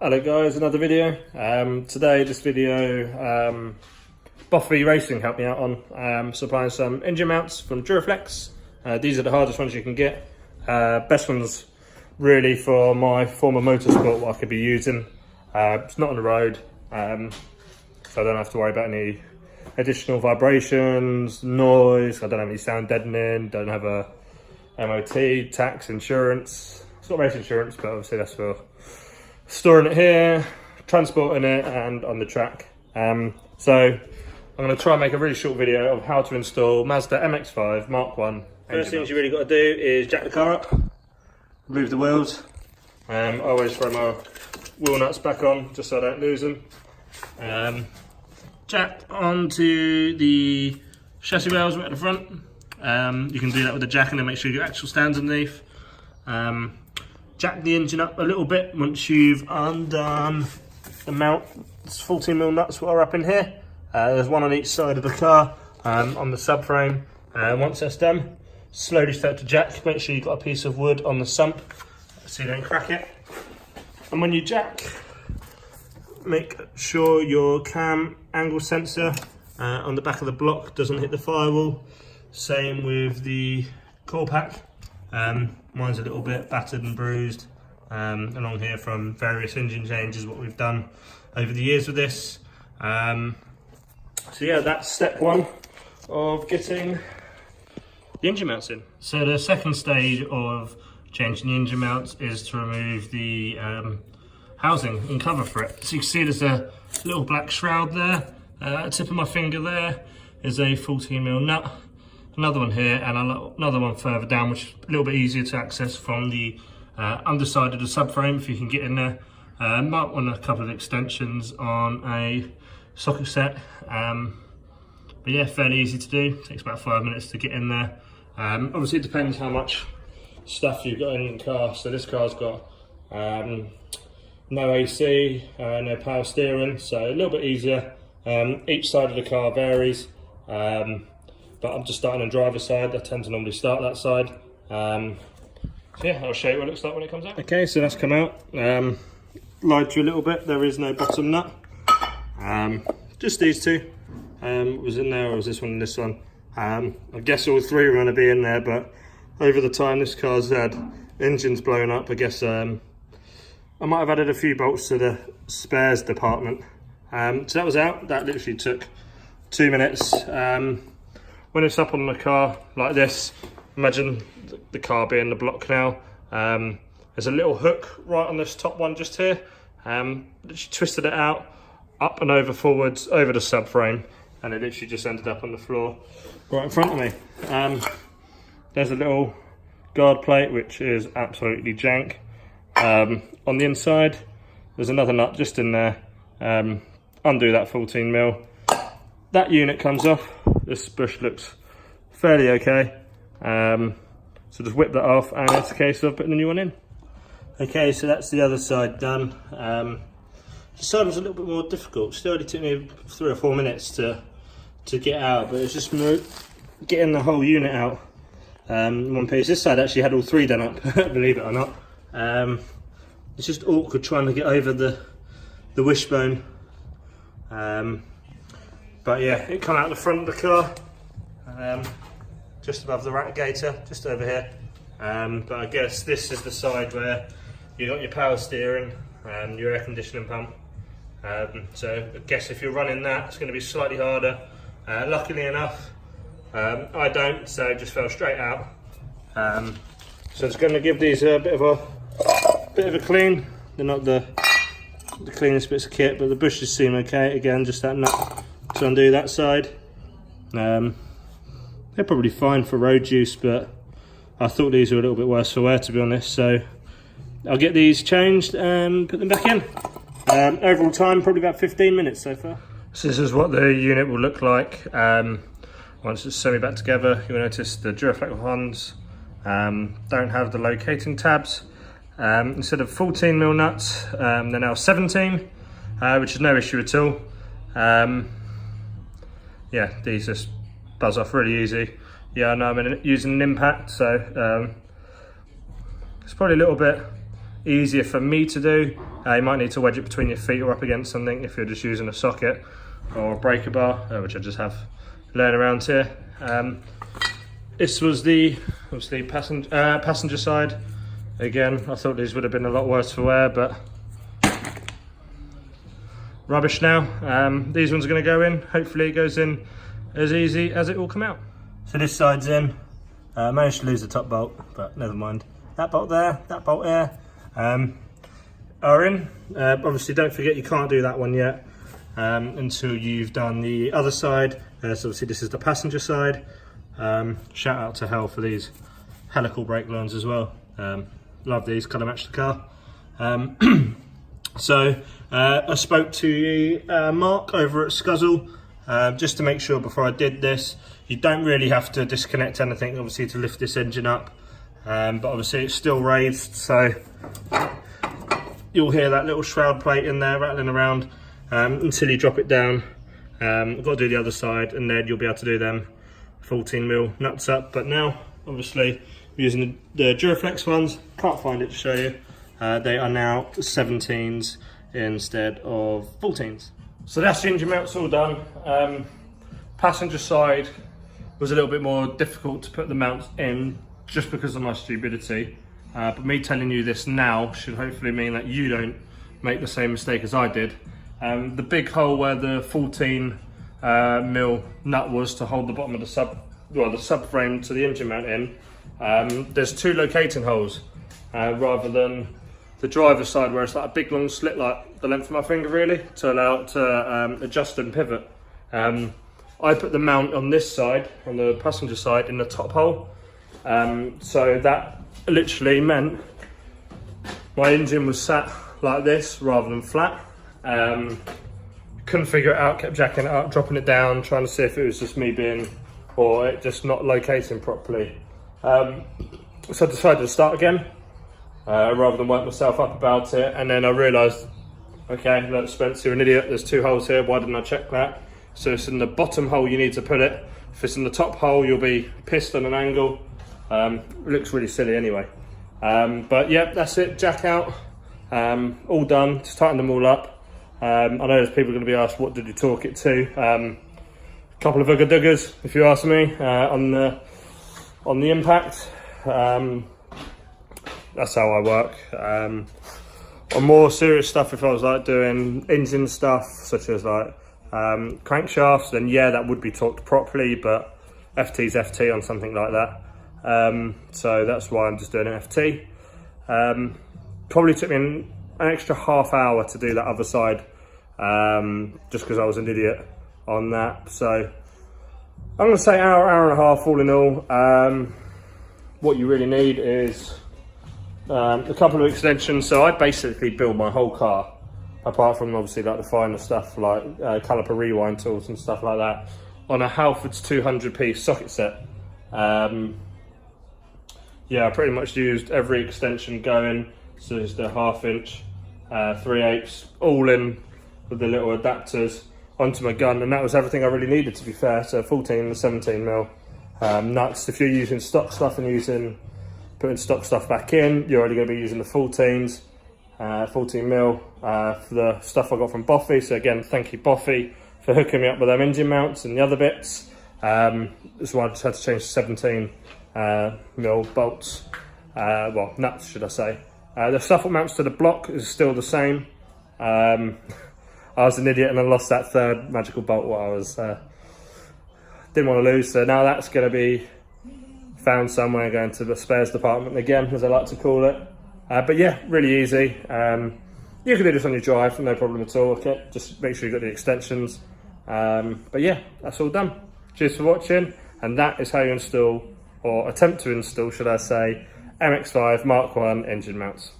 Hello guys, another video. Today this video, Boffy Racing helped me out on supplying some engine mounts from Duraflex. These are the hardest ones you can get. Best ones really for my former motorsport, what I could be using. It's not on the road, so I don't have to worry about any additional vibrations, noise. I don't have any sound deadening, don't have a MOT, tax, insurance. It's not race insurance, but obviously that's for storing it here, transporting it, and on the track. So I'm going to try and make a really short video of how to install Mazda MX-5 Mark 1. First things you really got to do is jack the car up, remove the wheels. I always throw my wheel nuts back on just so I don't lose them. Jack onto the chassis rails right at the front. You can do that with a jack and then make sure your axle stands underneath. Jack the engine up a little bit once you've undone the mount. It's 14mm nuts what are up in here. There's one on each side of the car on the subframe. Once that's done, slowly start to jack. Make sure you've got a piece of wood on the sump so you don't crack it. And when you jack, make sure your cam angle sensor on the back of the block doesn't hit the firewall. Same with the core pack. Mine's a little bit battered and bruised along here from various engine changes, what we've done over the years with this. So yeah, that's step one of getting the engine mounts in. So the second stage of changing the engine mounts is to remove the housing and cover for it. So you can see there's a little black shroud there. Tip of my finger there is a 14mm nut. Another one here and another one further down, which is a little bit easier to access from the underside of the subframe if you can get in there. Mount on a couple of extensions on a socket set. But yeah, fairly easy to do. Takes about 5 minutes to get in there. Obviously it depends how much stuff you've got in the car. So this car's got no AC, no power steering, so a little bit easier. Each side of the car varies. But I'm just starting on driver's side. I tend to normally start that side. So yeah, I'll show you what it looks like when it comes out. Okay, so that's come out. Lied to you a little bit, there is no bottom nut. Just these two. Was in there, or was this one and this one? I guess all three are going to be in there, but over the time this car's had engines blown up, I guess I might have added a few bolts to the spares department. So that was out. That literally took 2 minutes. When it's up on the car like this, imagine the car being the block now. There's a little hook right on this top one just here. She twisted it out, up and over forwards, over the subframe, and it literally just ended up on the floor right in front of me. There's a little guard plate, which is absolutely jank. On the inside, there's another nut just in there. Undo that 14mm. That unit comes off. This bush looks fairly okay. So just whip that off and it's a case of putting the new one in. Okay, so that's the other side done. The side was a little bit more difficult. Still only took me 3 or 4 minutes to get out, but it's just getting the whole unit out in one piece. This side actually had all 3 done up, believe it or not. It's just awkward trying to get over the wishbone. But yeah, it come out the front of the car, just above the radiator, just over here. But I guess this is the side where you got your power steering and your air conditioning pump. So I guess if you're running that, it's going to be slightly harder. Luckily enough, I don't, so it just fell straight out. So it's going to give these a bit of a clean. They're not the cleanest bits of kit, but the bushes seem okay. Again, just that nut to undo that side. They're probably fine for road use, but I thought these were a little bit worse for wear, to be honest. So I'll get these changed and put them back in. Overall time, probably about 15 minutes so far. So this is what the unit will look like once it's semi back together. You'll notice the Duraflex ones don't have the locating tabs. Instead of 14mm nuts, they're now 17, which is no issue at all. Yeah, these just buzz off really easy. Yeah, I know I'm using an impact, so it's probably a little bit easier for me to do. You might need to wedge it between your feet or up against something if you're just using a socket or a breaker bar, which I just have laying around here. This was the obviously passenger side. Again, I thought these would have been a lot worse for wear, but rubbish now. These ones are going to go in. Hopefully it goes in as easy as it will come out. So this side's in. Managed to lose the top bolt, but never mind. That bolt there, that bolt here are in. Obviously don't forget you can't do that one yet until you've done the other side. So obviously this is the passenger side. Shout out to Hell for these helical brake lines as well. Love these, colour match the car. So I spoke to Mark over at Scuzzle just to make sure before I did this. You don't really have to disconnect anything obviously to lift this engine up, but obviously it's still raised, so you'll hear that little shroud plate in there rattling around until you drop it down. I've got to do the other side and then you'll be able to do them 14mm nuts up. But now obviously we're using the Duraflex ones. Can't find it to show you. They are now 17s instead of 14s. So that's the engine mounts all done. Passenger side was a little bit more difficult to put the mounts in just because of my stupidity. But me telling you this now should hopefully mean that you don't make the same mistake as I did. The big hole where the 14mm nut was to hold the bottom of the subframe to the engine mount in, there's two locating holes rather than the driver's side where it's like a big long slit like the length of my finger really to allow it to adjust and pivot. I put the mount on this side, on the passenger side, in the top hole. So that literally meant my engine was sat like this rather than flat. Couldn't figure it out, kept jacking it up, dropping it down, trying to see if it was just me being, or it just not locating properly. So I decided to start again, rather than work myself up about it. And then I realised, okay, look, Spence, you're an idiot, there's two holes here, why didn't I check that? So it's in the bottom hole you need to put it. If it's in the top hole, you'll be pissed on an angle. It looks really silly anyway. But yeah, that's it, jack out. All done, just tightened them all up. I know there's people going to be asked, what did you torque it to? A couple of ugga duggers, if you ask me, on the impact. That's how I work. On more serious stuff, if I was like doing engine stuff, such as like crankshafts, then yeah, that would be torqued properly, but FT's FT on something like that. So that's why I'm just doing an FT. Probably took me an extra half hour to do that other side, just because I was an idiot on that. So I'm going to say hour and a half all in all. What you really need is a couple of extensions. So I basically build my whole car, apart from obviously like the finer stuff like caliper rewind tools and stuff like that, on a Halfords 200p socket set. Yeah, I pretty much used every extension going. So it's the 1/2 inch, 3/8, all in with the little adapters onto my gun, and that was everything I really needed, to be fair. So 14 and 17mm nuts. If you're using stock stuff and putting stock stuff back in, you're only going to be using the 14s, 14mm for the stuff I got from Boffy. So again, thank you Boffy for hooking me up with them engine mounts and the other bits. That's why I just had to change to 17mm bolts, well, nuts should I say. The stuff that mounts to the block is still the same. I was an idiot and I lost that third magical bolt what I was didn't want to lose, so now that's going to be found somewhere, going to the spares department again, as I like to call it. But yeah, really easy. You can do this on your drive, no problem at all. Okay, just make sure you've got the extensions. But yeah, that's all done. Cheers for watching, and that is how you install, or attempt to install, should I say, MX-5 Mark 1 engine mounts.